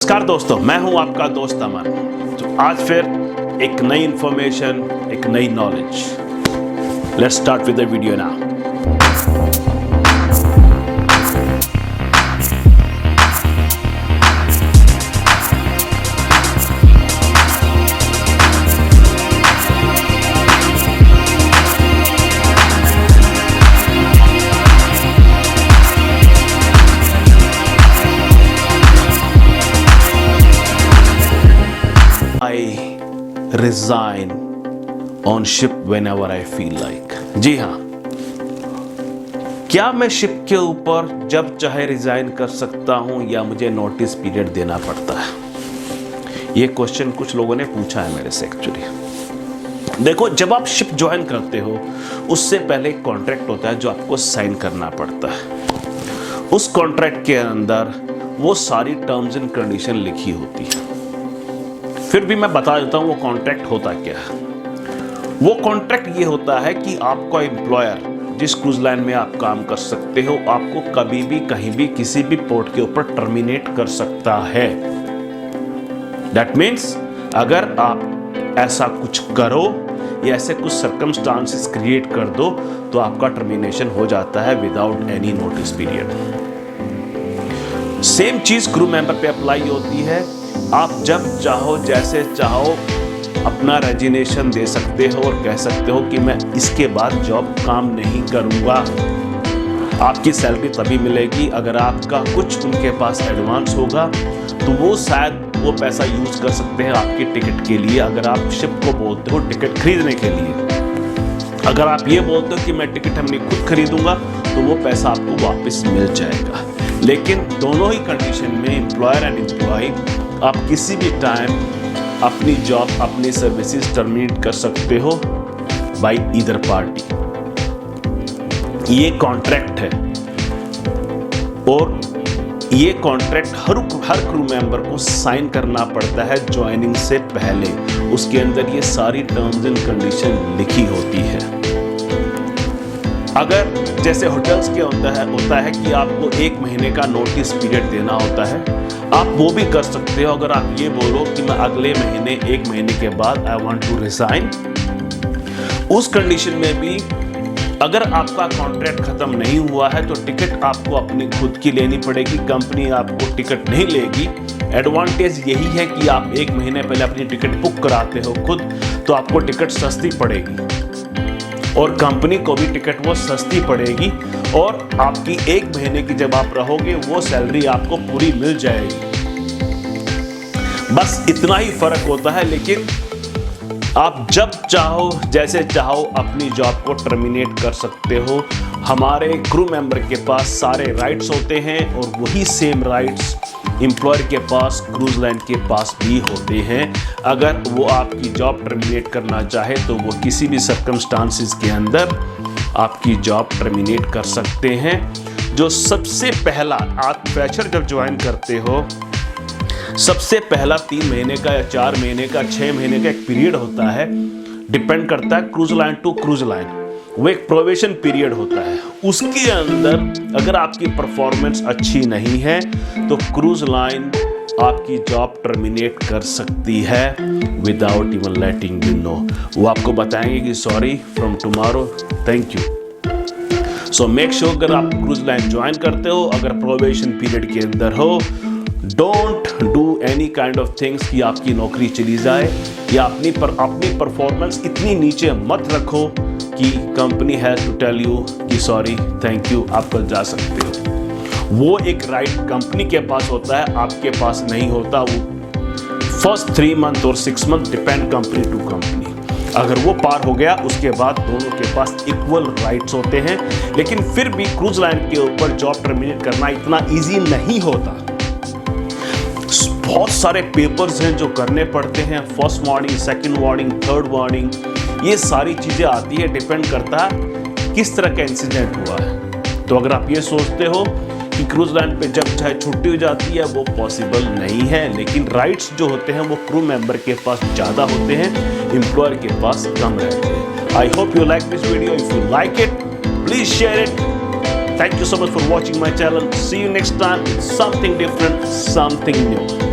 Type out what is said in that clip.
नमस्कार दोस्तों, मैं हूं आपका दोस्त अमन। तो आज फिर एक नई इंफॉर्मेशन, एक नई knowledge. Let's start with the video now. I resign on ship whenever I feel like। जी हाँ, क्या मैं शिप के ऊपर जब चाहे रिजाइन कर सकता हूं या मुझे नोटिस पीरियड देना पड़ता है? ये क्वेश्चन कुछ लोगों ने पूछा है मेरे से एक्चुअली। देखो, जब आप शिप ज्वाइन करते हो उससे पहले एक कॉन्ट्रैक्ट होता है जो आपको साइन करना पड़ता है। उस कॉन्ट्रैक्ट के अंदर वो सारी टर्म्स एंड कंडीशन लिखी होती है। फिर भी मैं बता देता हूँ वो कॉन्ट्रैक्ट होता क्या है। वो कॉन्ट्रैक्ट ये होता है कि आपका एम्प्लॉयर जिस क्रूज लाइन में आप काम कर सकते हो, आपको कभी भी कहीं भी किसी भी पोर्ट के ऊपर टर्मिनेट कर सकता है। दैट मीन्स अगर आप ऐसा कुछ करो या ऐसे कुछ सर्कमस्टांसेस क्रिएट कर दो तो आपका टर्मिनेशन हो जाता है without any notice period. Same चीज क्रू मेंबर पे अप्लाई होती है। आप जब चाहो जैसे चाहो अपना रेजिग्नेशन दे सकते हो और कह सकते हो कि मैं इसके बाद जॉब काम नहीं करूंगा। आपकी सैलरी तभी मिलेगी अगर आपका कुछ उनके पास एडवांस होगा, तो वो शायद वो पैसा यूज कर सकते हैं आपकी टिकट के लिए। अगर आप शिप को बोलते हो टिकट खरीदने के लिए, अगर आप ये बोलते हो कि मैं टिकट अपनी खुद खरीदूंगा, तो वो पैसा आपको वापस मिल जाएगा। लेकिन दोनों ही कंडीशन में एम्प्लॉयर एंड एम्प्लॉय आप किसी भी टाइम अपनी जॉब, अपनी सर्विसेज टर्मिनेट कर सकते हो बाय ईदर पार्टी। ये कॉन्ट्रैक्ट है और ये कॉन्ट्रैक्ट हर क्रू मेंबर को साइन करना पड़ता है ज्वाइनिंग से पहले। उसके अंदर ये सारी टर्म्स एंड कंडीशन लिखी होती है। अगर जैसे होटल्स के होता है कि आपको 1 महीने का नोटिस पीरियड देना होता है, आप वो भी कर सकते हो। अगर आप ये बोलो कि मैं अगले महीने 1 महीने के बाद आई वांट टू रिजाइन, उस कंडीशन में भी अगर आपका कॉन्ट्रैक्ट खत्म नहीं हुआ है तो टिकट आपको अपनी खुद की लेनी पड़ेगी। कंपनी आपको टिकट नहीं लेगी। एडवांटेज यही है कि आप 1 महीने पहले अपनी टिकट बुक कराते हो खुद, तो आपको टिकट सस्ती पड़ेगी और कंपनी को भी टिकट वो सस्ती पड़ेगी और आपकी 1 महीने की जब आप रहोगे वो सैलरी आपको पूरी मिल जाएगी। बस इतना ही फर्क होता है। लेकिन आप जब चाहो जैसे चाहो अपनी जॉब को टर्मिनेट कर सकते हो। हमारे क्रू मेंबर के पास सारे राइट्स होते हैं और वही सेम राइट्स एम्प्लॉयर के पास, क्रूज लाइन के पास भी होते हैं। अगर वो आपकी जॉब टर्मिनेट करना चाहे तो वो किसी भी सर्कमस्टांसेस के अंदर आपकी जॉब टर्मिनेट कर सकते हैं। जो सबसे पहला आप फ्रेशर जब ज्वाइन करते हो, सबसे पहला 3 महीने का या 4 महीने का, 6 महीने का एक पीरियड होता है। डिपेंड करता है cruise line to cruise line. वो एक प्रोबेशन पीरियड होता है। उसके अंदर अगर आपकी परफॉर्मेंस अच्छी नहीं है तो क्रूज लाइन आपकी जॉब टर्मिनेट कर सकती है without even letting you know. वो आपको बताएंगे कि sorry from tomorrow, thank you. So make sure अगर आप क्रूज लाइन ज्वाइन करते हो, अगर प्रोबेशन पीरियड के अंदर हो, don't do any kind of things कि आपकी नौकरी चली जाए या अपनी परफॉर्मेंस इतनी नीचे मत रखो कि company has to tell you कि सॉरी, थैंक यू, आप कल जा सकते हो। वो एक राइट कंपनी के पास होता है, आपके पास नहीं होता। वो फर्स्ट 3 मंथ और 6 month depend company to company. अगर वो पार हो गया उसके बाद दोनों के पास इक्वल राइट्स होते हैं। लेकिन फिर भी क्रूज लाइन के ऊपर जॉब टर्मिनेट करना इतना ईजी नहीं होता। बहुत सारे पेपर्स हैं जो करने पड़ते हैं। First warning, second warning, third warning, ये सारी चीज़ें आती है। डिपेंड करता है किस तरह का इंसिडेंट हुआ है। तो अगर आप ये सोचते हो कि क्रूज लाइन पे जब चाहे छुट्टी हो जाती है, वो पॉसिबल नहीं है। लेकिन राइट्स जो होते हैं वो क्रू मेंबर के पास ज़्यादा होते हैं, एम्प्लॉयर के पास कम रहते हैं। I hope you like this video. If you like it, please share it. Thank you so much for watching my channel. See you next time with something different, something new.